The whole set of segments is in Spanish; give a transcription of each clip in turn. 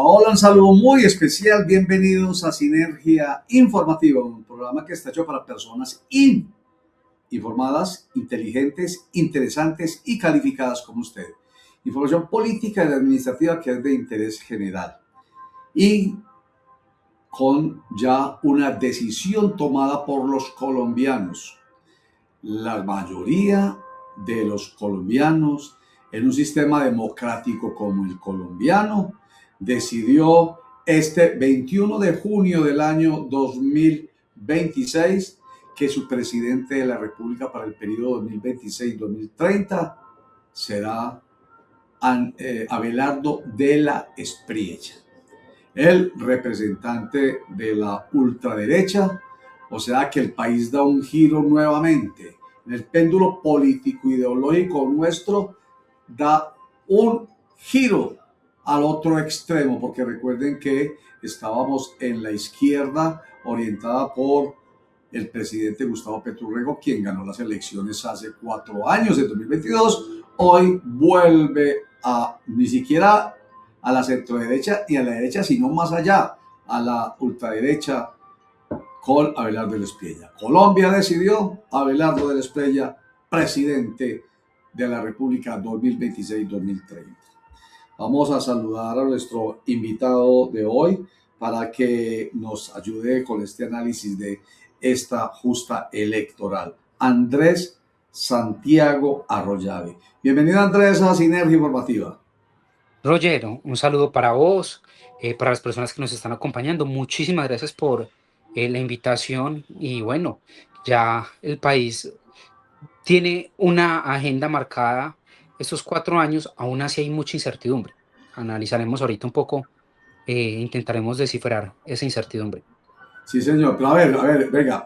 hola, hola, un saludo muy especial. Bienvenidos a Sinergia Informativa, un programa que está hecho para personas informadas, inteligentes, interesantes y calificadas como usted. Información política y administrativa que es de interés general. Y con ya una decisión tomada por los colombianos. La mayoría de los colombianos en un sistema democrático como el colombiano decidió este 21 de junio del año 2026 que su presidente de la República para el periodo 2026-2030 será Abelardo de la Espriella, el representante de la ultraderecha. O sea que el país da un giro nuevamente. El péndulo político ideológico nuestro da un giro al otro extremo, porque recuerden que estábamos en la izquierda orientada por el presidente Gustavo Petro, quien ganó las elecciones hace 4 años, en 2022. Hoy vuelve a ni siquiera a la centroderecha y a la derecha, sino más allá, a la ultraderecha con Abelardo de la Espriella. Colombia decidió Abelardo de la Espriella, presidente de la República 2026-2030. Vamos a saludar a nuestro invitado de hoy para que nos ayude con este análisis de esta justa electoral. Andrés Santiago Arroyave. Bienvenido, Andrés, a Sinergia Informativa. Roger, un saludo para vos, para las personas que nos están acompañando. Muchísimas gracias por la invitación y bueno, ya el país tiene una agenda marcada estos 4 años, aún así hay mucha incertidumbre. Analizaremos ahorita un poco, intentaremos descifrar esa incertidumbre. Sí, señor, pero a ver, venga,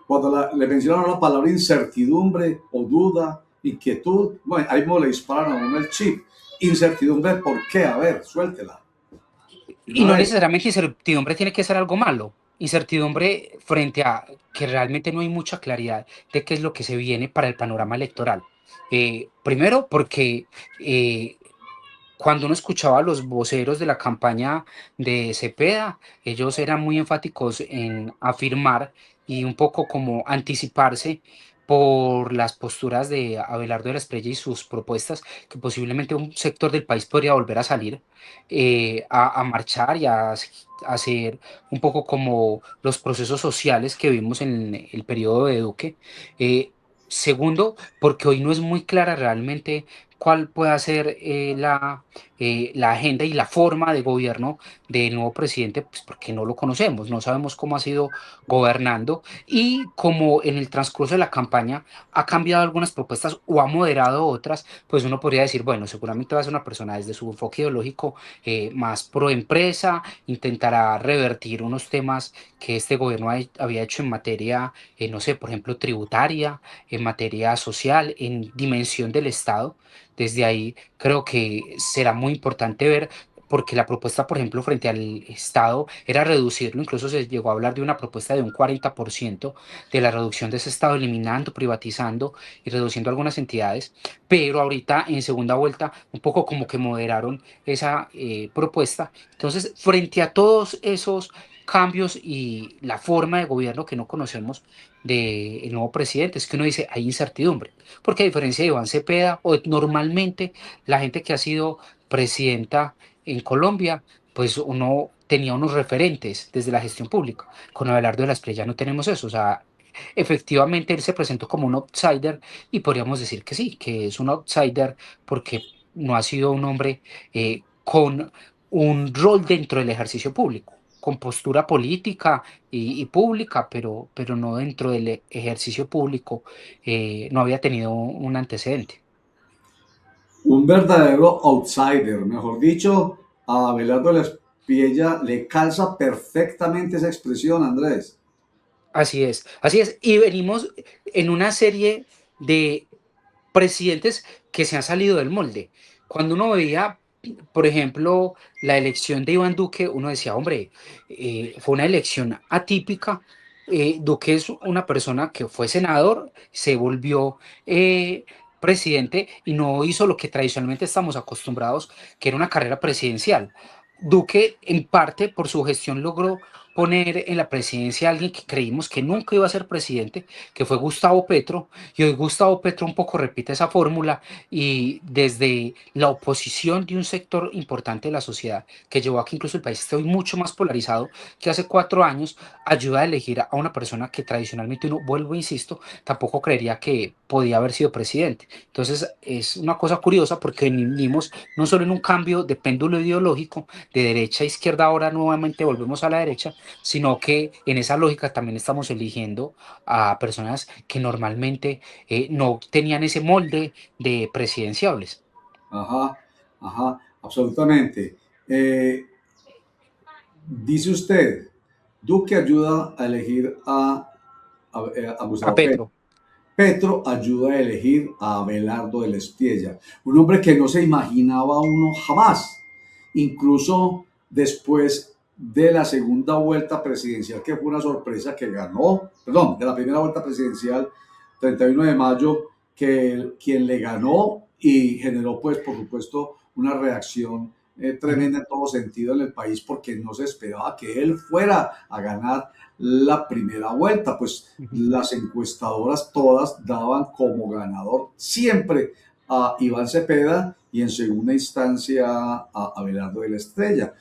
cuando le mencionaron la palabra incertidumbre o duda, inquietud, bueno, ahí mismo le disparan a uno el chip. Incertidumbre, ¿por qué? A ver, suéltela. De Y una no vez. necesariamente incertidumbre tiene que ser algo malo. Incertidumbre frente a que realmente no hay mucha claridad de qué es lo que se viene para el panorama electoral. Primero, porque cuando uno escuchaba a los voceros de la campaña de Cepeda, ellos eran muy enfáticos en afirmar y un poco como anticiparse por las posturas de Abelardo de la Espriella y sus propuestas, que posiblemente un sector del país podría volver a salir a marchar y a hacer un poco como los procesos sociales que vimos en el periodo de Duque. Segundo, porque hoy no es muy clara realmente cuál pueda ser la agenda y la forma de gobierno del nuevo presidente, pues porque no lo conocemos, no sabemos cómo ha sido gobernando y como en el transcurso de la campaña ha cambiado algunas propuestas o ha moderado otras, pues uno podría decir, bueno, seguramente va a ser una persona desde su enfoque ideológico más pro empresa, intentará revertir unos temas que este gobierno había hecho en materia, no sé, por ejemplo, tributaria, en materia social, en dimensión del Estado. Desde ahí creo que será muy importante ver, porque la propuesta, por ejemplo, frente al Estado era reducirlo, incluso se llegó a hablar de una propuesta de un 40% de la reducción de ese Estado, eliminando, privatizando y reduciendo algunas entidades, pero ahorita en segunda vuelta un poco como que moderaron esa propuesta. Entonces, frente a todos esos cambios y la forma de gobierno que no conocemos del nuevo presidente, es que uno dice, hay incertidumbre, porque a diferencia de Iván Cepeda o normalmente la gente que ha sido presidenta en Colombia, pues uno tenía unos referentes desde la gestión pública. Con Abelardo de la Espriella no tenemos eso, o sea, efectivamente él se presentó como un outsider y podríamos decir que sí, que es un outsider porque no ha sido un hombre con un rol dentro del ejercicio público, con postura política y pública, pero no dentro del ejercicio público, no había tenido un antecedente. Un verdadero outsider, mejor dicho, a Abelardo de la Espriella le calza perfectamente esa expresión, Andrés. Así es, así es. Y venimos en una serie de presidentes que se han salido del molde. Cuando uno veía, por ejemplo, la elección de Iván Duque, uno decía, hombre, fue una elección atípica. Duque es una persona que fue senador, se volvió presidente y no hizo lo que tradicionalmente estamos acostumbrados, que era una carrera presidencial. Duque, en parte por su gestión, logró poner en la presidencia a alguien que creímos que nunca iba a ser presidente, que fue Gustavo Petro, y hoy Gustavo Petro un poco repite esa fórmula y desde la oposición de un sector importante de la sociedad, que llevó a que incluso el país esté hoy mucho más polarizado que hace 4 años, ayuda a elegir a una persona que tradicionalmente uno, vuelvo, insisto, tampoco creería que podía haber sido presidente. Entonces es una cosa curiosa porque venimos no solo en un cambio de péndulo ideológico, de derecha a izquierda, ahora nuevamente volvemos a la derecha, sino que en esa lógica también estamos eligiendo a personas que normalmente no tenían ese molde de presidenciables. Ajá, ajá, absolutamente. Eh, Dice usted, Duque ayuda a elegir a A Gustavo Petro. Petro. Petro ayuda a elegir a Abelardo de la Espriella, un hombre que no se imaginaba uno jamás, incluso después de la segunda vuelta presidencial, que fue una sorpresa que ganó, perdón, de la primera vuelta presidencial, 31 de mayo, que quien le ganó y generó, pues, por supuesto, una reacción Ujú, tremenda en todo sentido en el país, porque no se esperaba que él fuera a ganar la primera vuelta, pues ujú. las encuestadoras todas daban como ganador siempre a Iván Cepeda y en segunda instancia a Abelardo de la Estrella.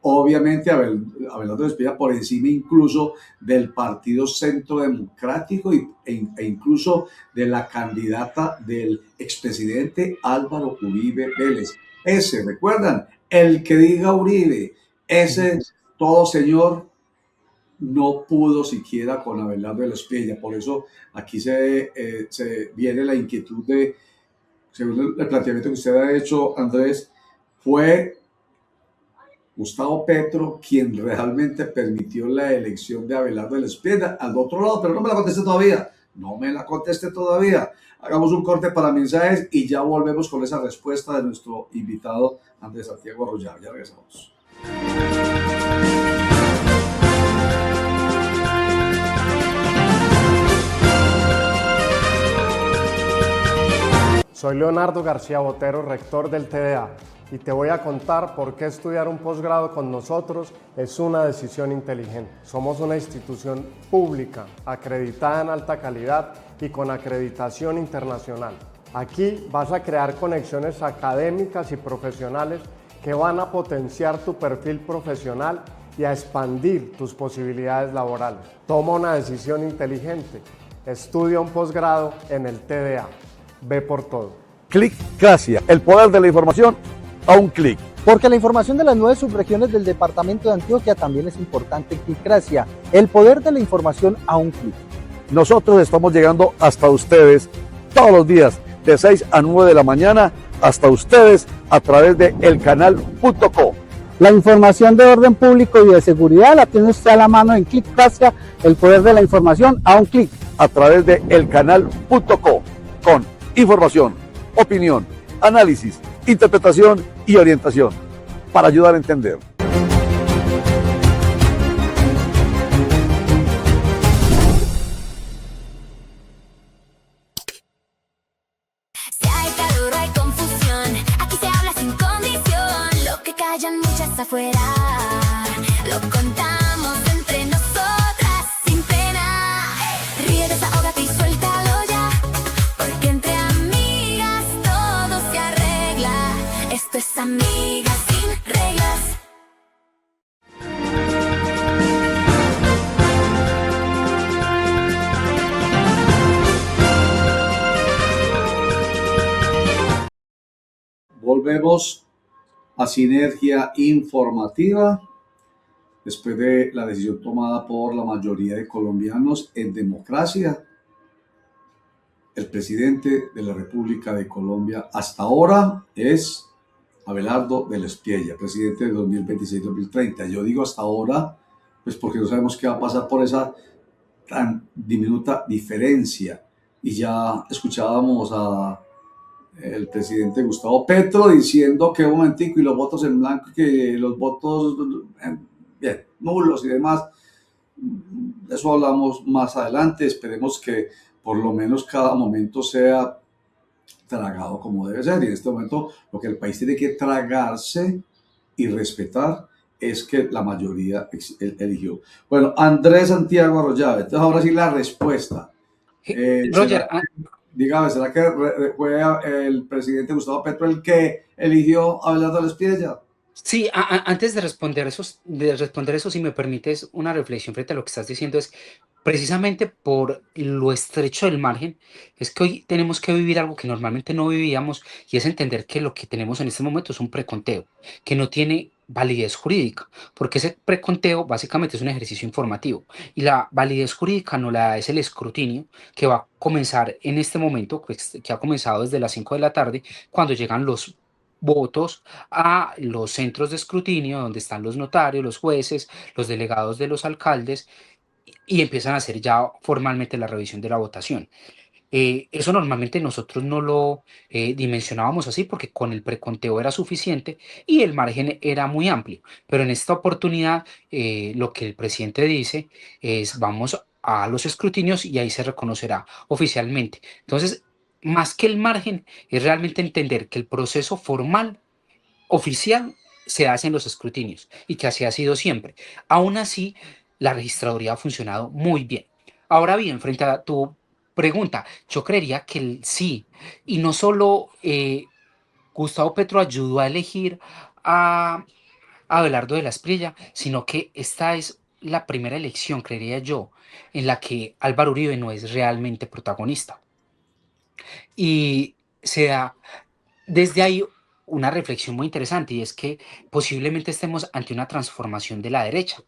Obviamente Abelardo de la Estrella por encima incluso del Partido Centro Democrático e incluso de la candidata del expresidente Álvaro Uribe Vélez. Ese, ¿recuerdan? El que diga Uribe, ese todo señor no pudo siquiera con Abelardo de la Espriella. Por eso aquí se viene la inquietud de, según el planteamiento que usted ha hecho, Andrés, fue Gustavo Petro quien realmente permitió la elección de Abelardo de la Espriella al otro lado, pero no me la conteste todavía. No me la conteste todavía. Hagamos un corte para mensajes y ya volvemos con esa respuesta de nuestro invitado Andrés Santiago Arroyave. Ya regresamos. Soy Leonardo García Botero, rector del TDA, y te voy a contar por qué estudiar un posgrado con nosotros es una decisión inteligente. Somos una institución pública, acreditada en alta calidad y con acreditación internacional. Aquí vas a crear conexiones académicas y profesionales que van a potenciar tu perfil profesional y a expandir tus posibilidades laborales. Toma una decisión inteligente. Estudia un posgrado en el TDA. Ve por todo. Clicracia, el poder de la información a un clic. Porque la información de las 9 subregiones del departamento de Antioquia también es importante en Clicracia, el poder de la información a un clic. Nosotros estamos llegando hasta ustedes todos los días, de 6 a 9 de la mañana, hasta ustedes a través de elcanal.co. La información de orden público y de seguridad la tiene usted a la mano en Clicracia, el poder de la información a un clic. A través de elcanal.co, con información, opinión, análisis, interpretación y orientación, para ayudar a entender. Si hay calor o hay confusión, aquí se habla sin condición. Lo que callan muchas afuera, lo contamos entre nosotras sin pena. Ríe, desahógate y suéltalo ya, porque entre amigas todo se arregla. Esto es Amigas sin Reglas. Volvemos a Sinergia Informativa después de la decisión tomada por la mayoría de colombianos en democracia. El presidente de la República de Colombia hasta ahora es Abelardo de la Espriella, presidente de 2026-2030. Yo digo hasta ahora, pues porque no sabemos qué va a pasar por esa tan diminuta diferencia. Y ya escuchábamos a el presidente Gustavo Petro diciendo que un momentico y los votos en blanco, que los votos bien, nulos y demás. De eso hablamos más adelante. Esperemos que por lo menos cada momento sea tragado como debe ser. Y en este momento lo que el país tiene que tragarse y respetar es que la mayoría eligió. Bueno, Andrés Santiago Arroyave. Entonces ahora sí la respuesta. Roger, Dígame, ¿será que fue el presidente Gustavo Petro el que eligió a Abelardo Lespiella? sí, antes de responder eso, si me permites una reflexión frente a lo que estás diciendo, es precisamente por lo estrecho del margen, es que hoy tenemos que vivir algo que normalmente no vivíamos y es entender que lo que tenemos en este momento es un preconteo, que no tiene validez jurídica, porque ese preconteo básicamente es un ejercicio informativo y la validez jurídica no la da es el escrutinio que va a comenzar en este momento, pues, que ha comenzado desde las 5 de la tarde, cuando llegan los votos a los centros de escrutinio donde están los notarios, los jueces, los delegados de los alcaldes y empiezan a hacer ya formalmente la revisión de la votación. Eso normalmente nosotros no lo dimensionábamos así porque con el preconteo era suficiente y el margen era muy amplio. Pero en esta oportunidad lo que el presidente dice es vamos a los escrutinios y ahí se reconocerá oficialmente. Entonces, más que el margen, es realmente entender que el proceso formal oficial se hace en los escrutinios y que así ha sido siempre. Aún así, la registraduría ha funcionado muy bien. Ahora bien, frente a tu pregunta, yo creería que sí, y no solo Gustavo Petro ayudó a elegir a, a Abelardo de la Espriella, sino que esta es la primera elección, creería yo, en la que Álvaro Uribe no es realmente protagonista. Y se da desde ahí una reflexión muy interesante y es que posiblemente estemos ante una transformación de la derecha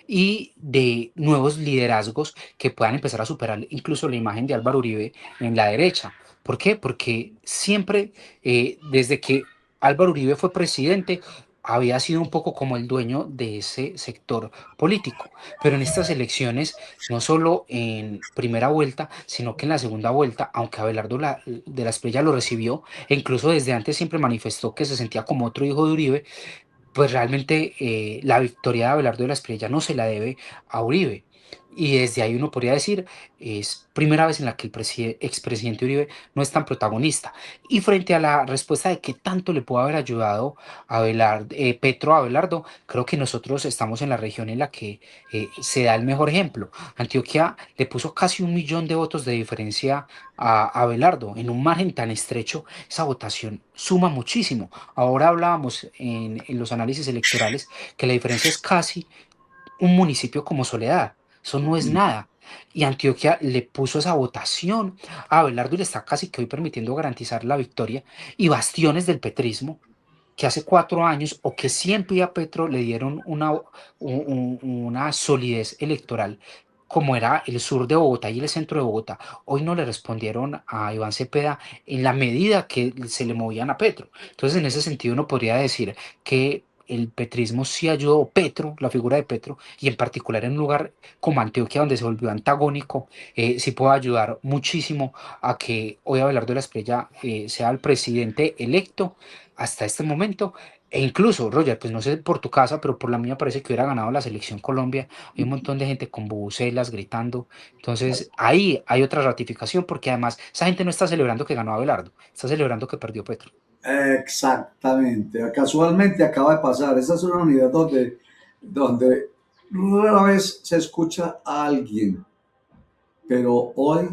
y de nuevos liderazgos que puedan empezar a superar incluso la imagen de Álvaro Uribe en la derecha. ¿Por qué? Porque siempre, desde que Álvaro Uribe fue presidente, había sido un poco como el dueño de ese sector político. Pero en estas elecciones, no solo en primera vuelta, sino que en la segunda vuelta, aunque Abelardo de la Espriella lo recibió, e incluso desde antes siempre manifestó que se sentía como otro hijo de Uribe, pues realmente la victoria de Abelardo de la Espriella no se la debe a Uribe. Y desde ahí uno podría decir, es primera vez en la que el expresidente Uribe no es tan protagonista. Y frente a la respuesta de qué tanto le pudo haber ayudado a Petro a Abelardo, creo que nosotros estamos en la región en la que se da el mejor ejemplo. Antioquia le puso casi 1 millón de votos de diferencia a Abelardo. En un margen tan estrecho, esa votación suma muchísimo. Ahora hablábamos en los análisis electorales que la diferencia es casi un municipio como Soledad. Eso no es nada. Y Antioquia le puso esa votación a Abelardo y le está casi que hoy permitiendo garantizar la victoria. Y bastiones del petrismo, que hace 4 años o que siempre a Petro le dieron una solidez electoral, como era el sur de Bogotá y el centro de Bogotá, hoy no le respondieron a Iván Cepeda en la medida que se le movían a Petro. Entonces, en ese sentido, uno podría decir que el petrismo sí ayudó, Petro, la figura de Petro, y en particular en un lugar como Antioquia, donde se volvió antagónico, sí puede ayudar muchísimo a que hoy Abelardo de la Espriella sea el presidente electo hasta este momento. E incluso, Roger, pues no sé por tu casa, pero por la mía parece que hubiera ganado la selección Colombia. Hay un montón de gente con bubucelas gritando. Entonces, ahí hay otra ratificación, porque además esa gente no está celebrando que ganó Abelardo, está celebrando que perdió Petro. Exactamente. Casualmente acaba de pasar. Esa es una unidad donde rara vez se escucha a alguien, pero hoy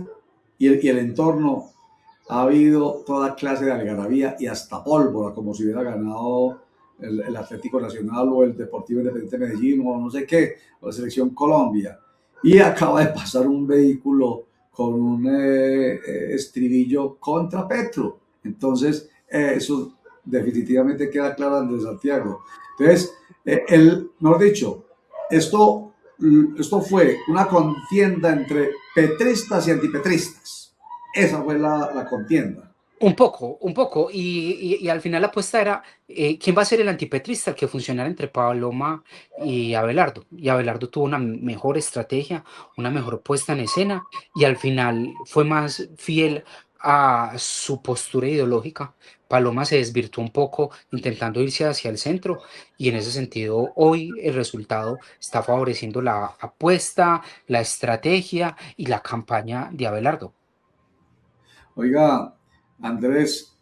y el entorno ha habido toda clase de algarabía y hasta pólvora, como si hubiera ganado el Atlético Nacional o el Deportivo Independiente de Medellín o no sé qué, o la Selección Colombia. Y acaba de pasar un vehículo con un estribillo contra Petro. Entonces, eso definitivamente queda claro Andrés Santiago. Entonces, mejor dicho, esto fue una contienda entre petristas y antipetristas. Esa fue la contienda. Un poco, y al final la apuesta era quién va a ser el antipetrista, el que funcionara entre Paloma y Abelardo. Y Abelardo tuvo una mejor estrategia, una mejor puesta en escena, y al final fue más fiel a su postura ideológica. Paloma se desvirtuó un poco intentando irse hacia el centro, y en ese sentido hoy el resultado está favoreciendo la apuesta, la estrategia y la campaña de Abelardo. Oiga, Andrés,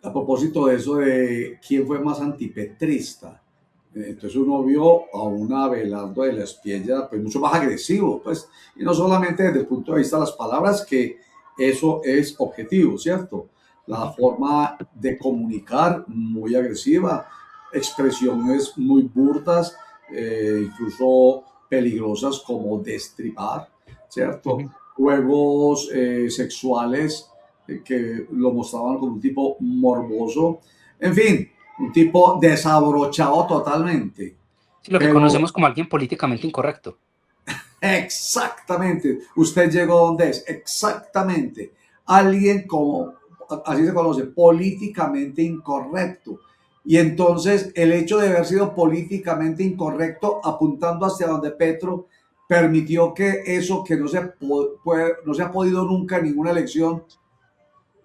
a propósito de eso de quién fue más antipetrista, entonces uno vio a un Abelardo de la Espriella pues mucho más agresivo, pues, y no solamente desde el punto de vista de las palabras, que eso es objetivo, ¿cierto? La forma de comunicar muy agresiva, expresiones muy burdas, incluso peligrosas como destripar, ¿cierto? Ujú. Juegos sexuales que lo mostraban como un tipo morboso, en fin, un tipo desabrochado totalmente. Sí, lo que Pero conocemos como alguien políticamente incorrecto. exactamente, usted llegó donde es, exactamente. Alguien como, así se conoce, políticamente incorrecto. Y entonces el hecho de haber sido políticamente incorrecto, apuntando hacia donde Petro, permitió que eso que no no se ha podido nunca en ninguna elección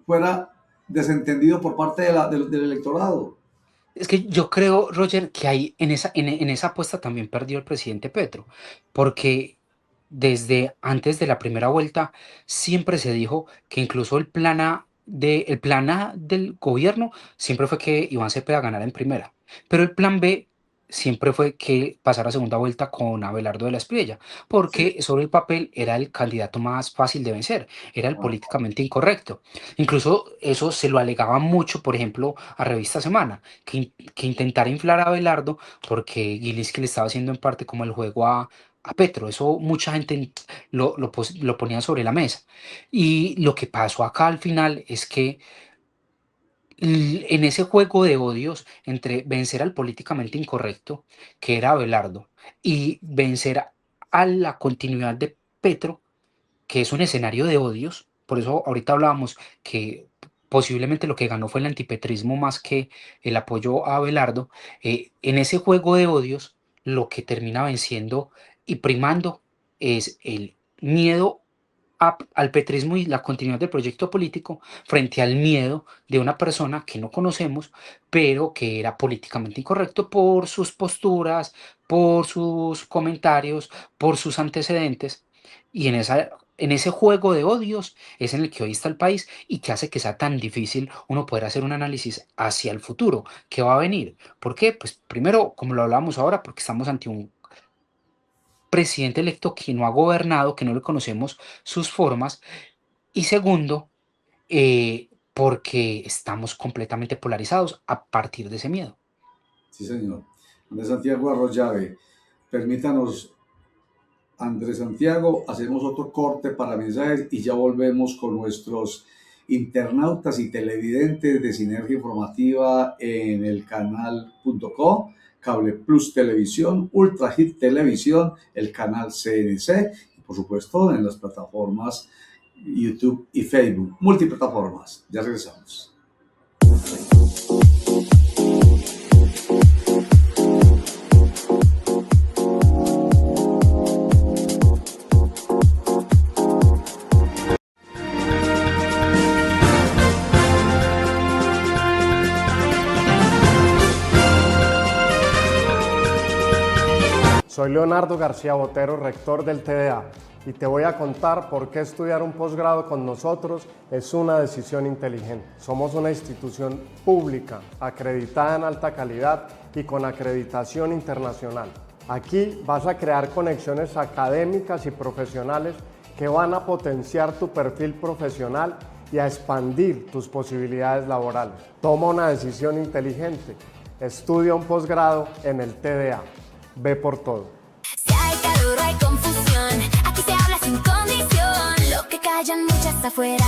fuera desentendido por parte del electorado. Es que yo creo, Roger, que ahí en esa apuesta también perdió el presidente Petro, porque desde antes de la primera vuelta siempre se dijo que incluso el plan A del gobierno siempre fue que Iván Cepeda ganara en primera, pero el plan B siempre fue que pasara a segunda vuelta con Abelardo de la Espriella, Sí. porque sobre el papel era el candidato más fácil de vencer, era el políticamente incorrecto. Incluso eso se lo alegaba mucho, por ejemplo, a Revista Semana que intentara inflar a Abelardo porque Gilinski le estaba haciendo en parte como el juego a Petro. Eso mucha gente lo ponía sobre la mesa. Y lo que pasó acá al final es que en ese juego de odios entre vencer al políticamente incorrecto, que era Abelardo, y vencer a la continuidad de Petro, que es un escenario de odios. Por eso ahorita hablábamos que posiblemente lo que ganó fue el antipetrismo más que el apoyo a Abelardo. En ese juego de odios, lo que termina venciendo y primando es el miedo al petrismo y la continuidad del proyecto político frente al miedo de una persona que no conocemos, pero que era políticamente incorrecto por sus posturas, por sus comentarios, por sus antecedentes. Y en ese juego de odios es en el que hoy está el país y que hace que sea tan difícil uno poder hacer un análisis hacia el futuro, qué va a venir. ¿Por qué? Pues primero, como lo hablábamos ahora, porque estamos ante un presidente electo que no ha gobernado, que no le conocemos sus formas. Y segundo, porque estamos completamente polarizados a partir de ese miedo. Sí, señor. Andrés Santiago Arroyave, permítanos, Andrés Santiago, hacemos otro corte para mensajes y ya volvemos con nuestros internautas y televidentes de Sinergia Informativa en el canal.co, Cable Plus Televisión, Ultra Hit Televisión, el canal CNC y por supuesto en las plataformas YouTube y Facebook, multiplataformas. Ya regresamos. Soy Leonardo García Botero, rector del TDA, y te voy a contar por qué estudiar un posgrado con nosotros es una decisión inteligente. Somos una institución pública, acreditada en alta calidad y con acreditación internacional. Aquí vas a crear conexiones académicas y profesionales que van a potenciar tu perfil profesional y a expandir tus posibilidades laborales. Toma una decisión inteligente. Estudia un posgrado en el TDA. Ve por todo. Si hay calor o hay confusión, aquí se habla sin condición. Lo que callan muchas afuera,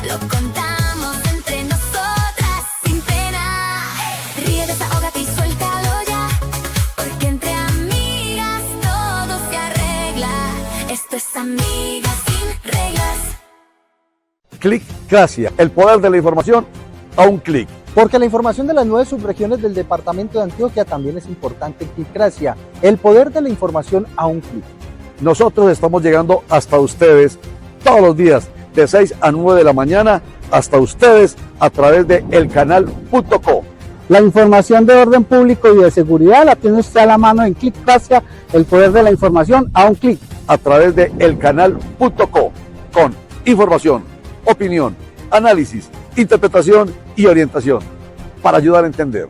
lo contamos entre nosotras sin pena. Ríe, desahógate y suéltalo ya, porque entre amigas todo se arregla. Esto es Amigas sin Reglas. Clicracia, el poder de la información a un clic. Porque la información de las 9 subregiones del departamento de Antioquia también es importante en Clicracia. El poder de la información a un clic. Nosotros estamos llegando hasta ustedes todos los días, de 6 a 9 de la mañana, hasta ustedes a través de elcanal.co. La información de orden público y de seguridad la tiene usted a la mano en Clicracia, el poder de la información a un clic. A través de elcanal.co, con Información, opinión, análisis, interpretación y orientación para ayudar a entender.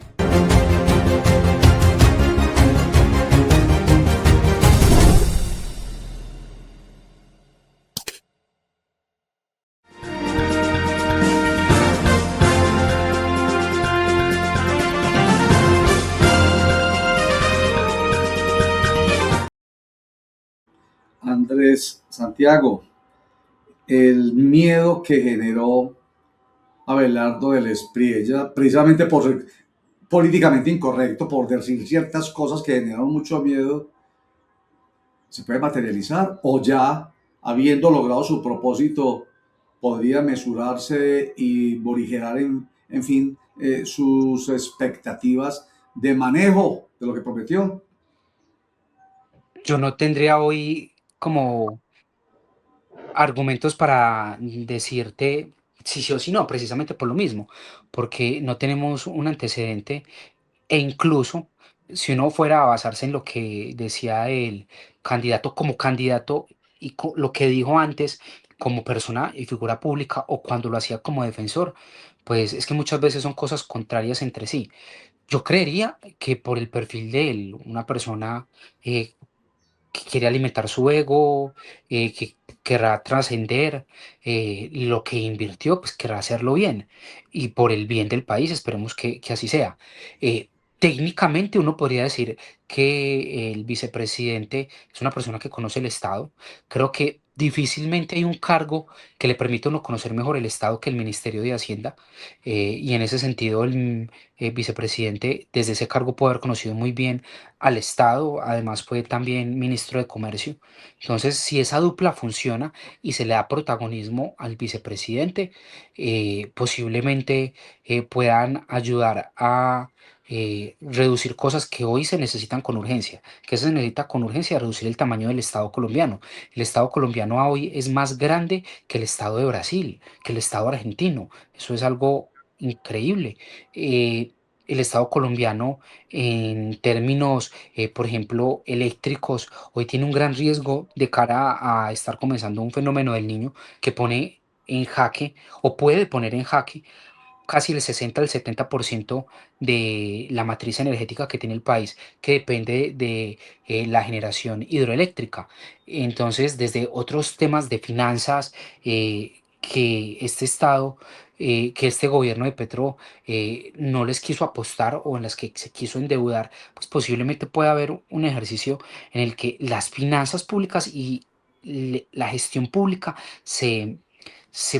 Andrés Santiago, el miedo que generó Abelardo del Espriella, precisamente por ser políticamente incorrecto, por decir ciertas cosas que generaron mucho miedo, ¿se puede materializar? ¿O ya, habiendo logrado su propósito, podría mesurarse y morigerar, en fin, sus expectativas de manejo de lo que prometió? Yo no tendría hoy como argumentos para decirte si sí o si no, precisamente por lo mismo, porque no tenemos un antecedente e incluso si uno fuera a basarse en lo que decía el candidato como candidato y lo que dijo antes como persona y figura pública o cuando lo hacía como defensor, pues es que muchas veces son cosas contrarias entre sí. Yo creería que por el perfil de él, una persona eh, que quiere alimentar su ego, que querrá trascender lo que invirtió, pues querrá hacerlo bien. Y por el bien del país, esperemos que así sea. Técnicamente uno podría decir que el vicepresidente es una persona que conoce el Estado. Creo que difícilmente hay un cargo que le permita a uno conocer mejor el Estado que el Ministerio de Hacienda. Y en ese sentido, el vicepresidente desde ese cargo puede haber conocido muy bien al Estado, además fue también ministro de Comercio. Entonces, si esa dupla funciona y se le da protagonismo al vicepresidente, posiblemente puedan ayudar a reducir cosas que hoy se necesitan con urgencia. ¿Que se necesita con urgencia? Reducir el tamaño del Estado colombiano. El Estado colombiano hoy es más grande que el Estado de Brasil, que el Estado argentino. Eso es algo increíble. Eh, el Estado colombiano en términos, por ejemplo, eléctricos, hoy tiene un gran riesgo de cara a estar comenzando un fenómeno del niño que pone en jaque o puede poner en jaque casi el 60 al 70% de la matriz energética que tiene el país, que depende de la generación hidroeléctrica. Entonces, desde otros temas de finanzas, que este Estado, que este gobierno de Petro no les quiso apostar o en las que se quiso endeudar, pues posiblemente pueda haber un ejercicio en el que las finanzas públicas y la gestión pública se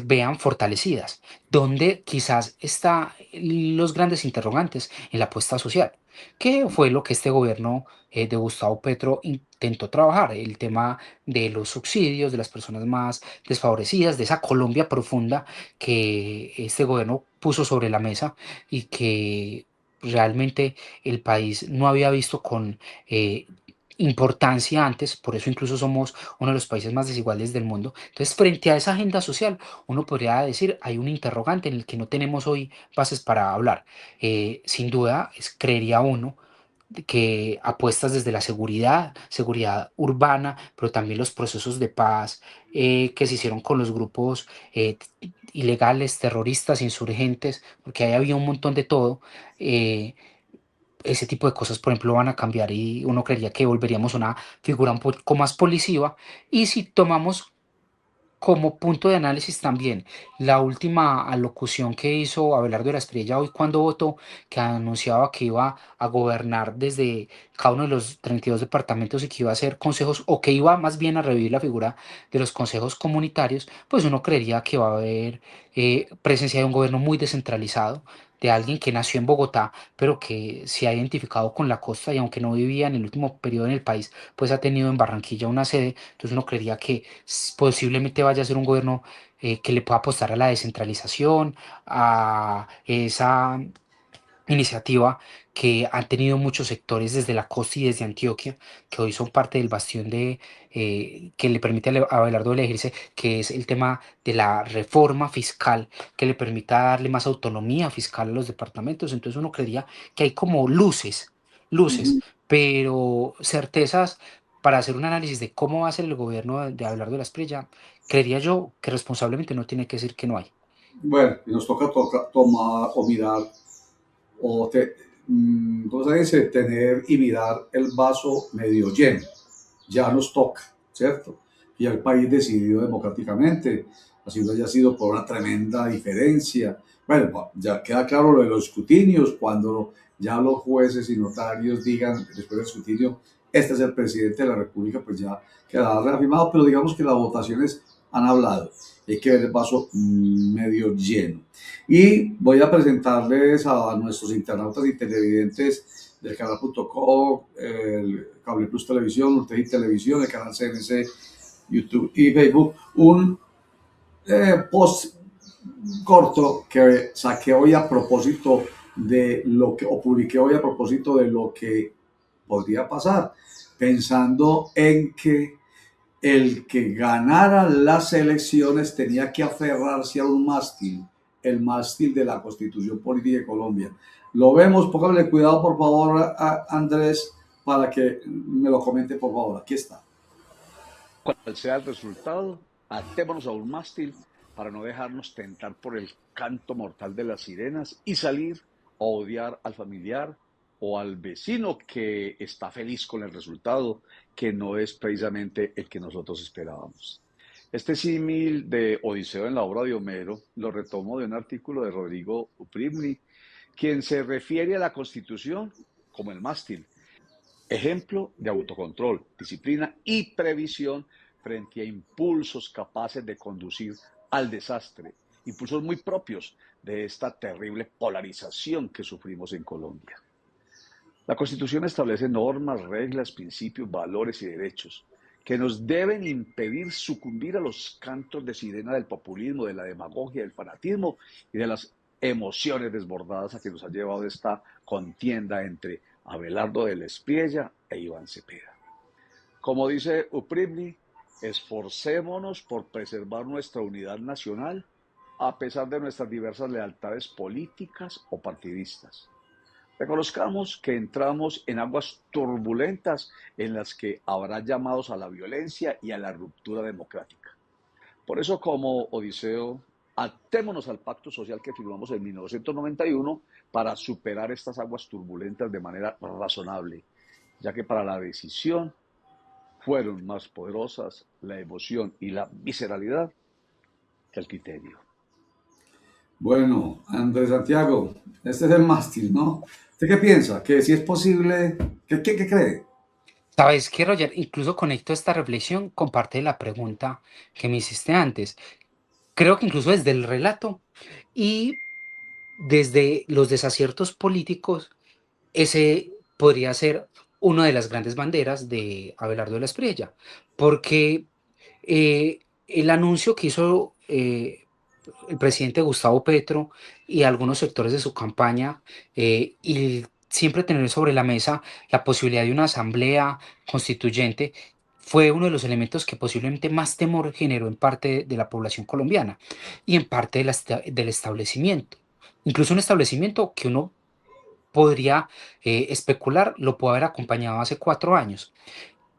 vean fortalecidas, donde quizás están los grandes interrogantes en la apuesta social. ¿Qué fue lo que este gobierno de Gustavo Petro intentó trabajar? El tema de los subsidios de las personas más desfavorecidas, de esa Colombia profunda que este gobierno puso sobre la mesa y que realmente el país no había visto con importancia antes, por eso incluso somos uno de los países más desiguales del mundo. Entonces, frente a esa agenda social, uno podría decir, hay un interrogante en el que no tenemos hoy bases para hablar. Sin duda, creería uno de que apuestas desde la seguridad, seguridad urbana, pero también los procesos de paz que se hicieron con los grupos ilegales, terroristas, insurgentes, porque ahí había un montón de todo. eh, Ese tipo de cosas, por ejemplo, van a cambiar y uno creería que volveríamos a una figura un poco más policiva. Y si tomamos como punto de análisis también la última alocución que hizo Abelardo de la Espriella hoy cuando votó, que anunciaba que iba a gobernar desde cada uno de los 32 departamentos y que iba a hacer consejos o que iba más bien a revivir la figura de los consejos comunitarios, pues uno creería que va a haber presencia de un gobierno muy descentralizado, de alguien que nació en Bogotá, pero que se ha identificado con la costa y aunque no vivía en el último periodo en el país, pues ha tenido en Barranquilla una sede. Entonces uno creería que posiblemente vaya a ser un gobierno que le pueda apostar a la descentralización, a esa iniciativa que han tenido muchos sectores desde la costa y desde Antioquia, que hoy son parte del bastión de que le permite a Abelardo elegirse, que es el tema de la reforma fiscal, que le permita darle más autonomía fiscal a los departamentos. Entonces uno creería que hay como luces, pero certezas. para hacer un análisis de cómo va a ser el gobierno de Abelardo Espriella, creería yo que responsablemente no tiene que decir que no hay. Bueno, y nos toca tomar o mirar, o ¿cómo se dice? Tener y mirar el vaso medio lleno. Ya nos toca, ¿cierto? Y el país decidió democráticamente, así no haya sido por una tremenda diferencia. Bueno, ya queda claro lo de los escrutinios, cuando ya los jueces y notarios digan después del escrutinio, este es el presidente de la República, pues ya quedará reafirmado, pero digamos que las votaciones han hablado. Hay que ver el vaso medio lleno. Y voy a presentarles a nuestros internautas y televidentes del canal.co, el Cable Plus Televisión, UTI Televisión, el canal CNC, YouTube y Facebook, un post corto que saqué hoy a propósito de lo que, o publiqué hoy a propósito de lo que podría pasar, pensando en que el que ganara las elecciones tenía que aferrarse a un mástil, el mástil de la Constitución Política de Colombia. Lo vemos, póngale cuidado por favor a Andrés para que me lo comente por favor. Aquí está. Cual sea el resultado, atémonos a un mástil para no dejarnos tentar por el canto mortal de las sirenas y salir a odiar al familiar o al vecino que está feliz con el resultado, que no es precisamente el que nosotros esperábamos. Este símil de Odiseo en la obra de Homero lo retomo de un artículo de Rodrigo Upribny, quien se refiere a la Constitución como el mástil, ejemplo de autocontrol, disciplina y previsión frente a impulsos capaces de conducir al desastre, impulsos muy propios de esta terrible polarización que sufrimos en Colombia. La Constitución establece normas, reglas, principios, valores y derechos que nos deben impedir sucumbir a los cantos de sirena del populismo, de la demagogia, del fanatismo y de las emociones desbordadas a que nos ha llevado esta contienda entre Abelardo Espriella e Iván Cepeda. Como dice Upribny, esforcémonos por preservar nuestra unidad nacional a pesar de nuestras diversas lealtades políticas o partidistas. Reconozcamos que entramos en aguas turbulentas en las que habrá llamados a la violencia y a la ruptura democrática. Por eso, como Odiseo, atémonos al pacto social que firmamos en 1991 para superar estas aguas turbulentas de manera razonable, ya que para la decisión fueron más poderosas la emoción y la visceralidad que el criterio. Bueno, Andrés Santiago, este es el mástil, ¿no? ¿Usted qué piensa? ¿Que si es posible? ¿Qué cree? ¿Sabes qué, Roger? Incluso conecto esta reflexión con parte de la pregunta que me hiciste antes. Creo que incluso desde el relato y desde los desaciertos políticos, ese podría ser una de las grandes banderas de Abelardo Espriella, porque el anuncio que hizo el presidente Gustavo Petro y algunos sectores de su campaña, y siempre tener sobre la mesa la posibilidad de una asamblea constituyente, fue uno de los elementos que posiblemente más temor generó en parte de la población colombiana y en parte de del establecimiento. Incluso un establecimiento que uno podría especular lo pudo haber acompañado hace 4 años.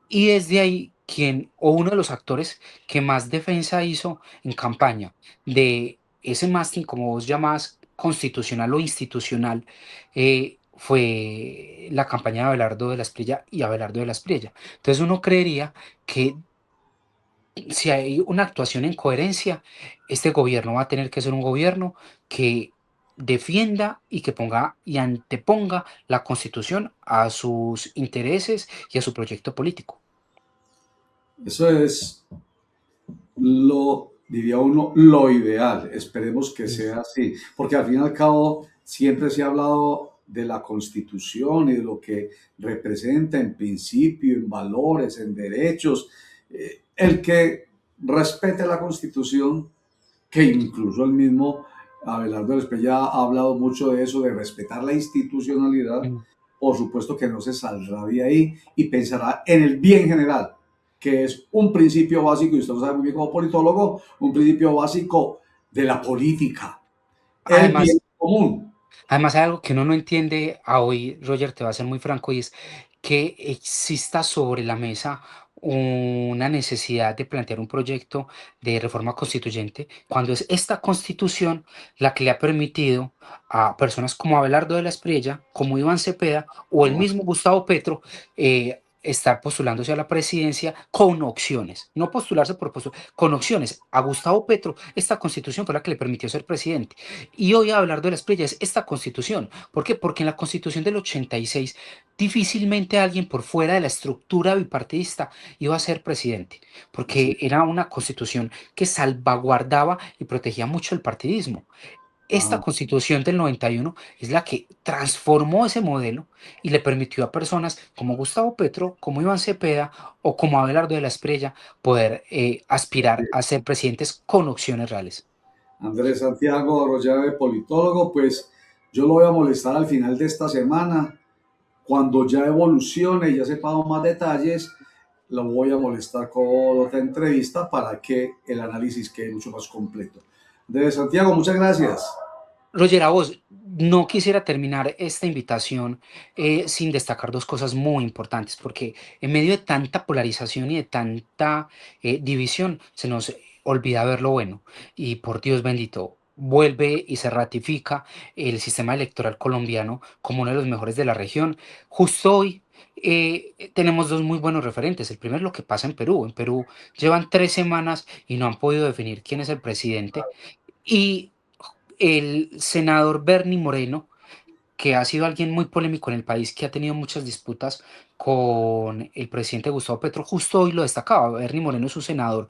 Y desde ahí, quien o uno de los actores que más defensa hizo en campaña de ese mástil, como vos llamás, constitucional o institucional, fue la campaña de Abelardo Espriella y Abelardo Espriella. Entonces uno creería que si hay una actuación en coherencia, este gobierno va a tener que ser un gobierno que defienda y que ponga y anteponga la Constitución a sus intereses y a su proyecto político. Eso es diría uno, lo ideal. Esperemos que sea así, porque al fin y al cabo siempre se ha hablado de la Constitución y de lo que representa en principio, en valores, en derechos. El que respete la Constitución, que incluso el mismo Abelardo Espriella ha hablado mucho de eso, de respetar la institucionalidad, por supuesto que no se saldrá de ahí y pensará en el bien general, que es un principio básico, y usted lo sabe muy bien como politólogo, un principio básico de la política, el bien común. Además hay algo que uno no entiende a hoy, Roger, te va a ser muy franco, y es que exista sobre la mesa una necesidad de plantear un proyecto de reforma constituyente, cuando es esta constitución la que le ha permitido a personas como Abelardo de la Espriella, como Iván Cepeda o el mismo Gustavo Petro, estar postulándose a la presidencia con opciones, no postularse por con opciones. A Gustavo Petro, esta constitución fue la que le permitió ser presidente. Y hoy a Abelardo de la Espriella es esta constitución. ¿Por qué? Porque en la constitución del 86 difícilmente alguien por fuera de la estructura bipartidista iba a ser presidente, Así, porque era una constitución que salvaguardaba y protegía mucho el partidismo. Esta ah, constitución del 91 es la que transformó ese modelo y le permitió a personas como Gustavo Petro, como Iván Cepeda o como Abelardo de la Espriella poder aspirar a ser presidentes con opciones reales. Andrés Santiago Arroyave, politólogo, pues yo lo voy a molestar al final de esta semana. Cuando ya evolucione y ya sepamos más detalles, lo voy a molestar con otra entrevista para que el análisis quede mucho más completo. Andrés Santiago, muchas gracias. Roger, a vos, no quisiera terminar esta invitación sin destacar dos cosas muy importantes, porque en medio de tanta polarización y de tanta división, se nos olvida ver lo bueno. Y por Dios bendito, vuelve y se ratifica el sistema electoral colombiano como uno de los mejores de la región. Justo hoy tenemos dos muy buenos referentes. El primero es lo que pasa en Perú. En Perú llevan 3 semanas y no han podido definir quién es el presidente. Y el senador Bernie Moreno, que ha sido alguien muy polémico en el país, que ha tenido muchas disputas con el presidente Gustavo Petro, justo hoy lo destacaba. Bernie Moreno es un senador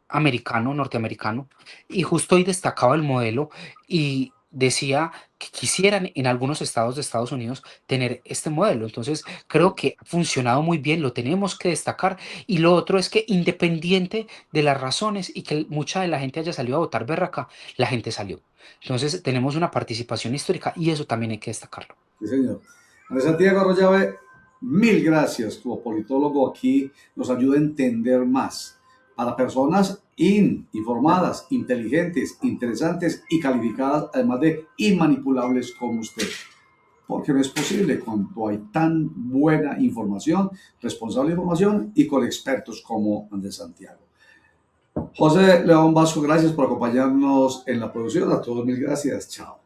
americano, norteamericano, y justo hoy destacaba el modelo y decía que quisieran en algunos estados de Estados Unidos tener este modelo. Entonces, creo que ha funcionado muy bien, lo tenemos que destacar. Y lo otro es que independiente de las razones y que mucha de la gente haya salido a votar berraca, la gente salió. Entonces, tenemos una participación histórica y eso también hay que destacarlo. Sí, señor. Andrés Santiago Arroyave, mil gracias. Como politólogo aquí nos ayuda a entender más. Para personas informadas, inteligentes, interesantes y calificadas, además de inmanipulables como usted. Porque no es posible cuando hay tan buena información, responsable información y con expertos como Andrés Santiago. José León Vasco, gracias por acompañarnos en la producción. A todos mil gracias. Chao.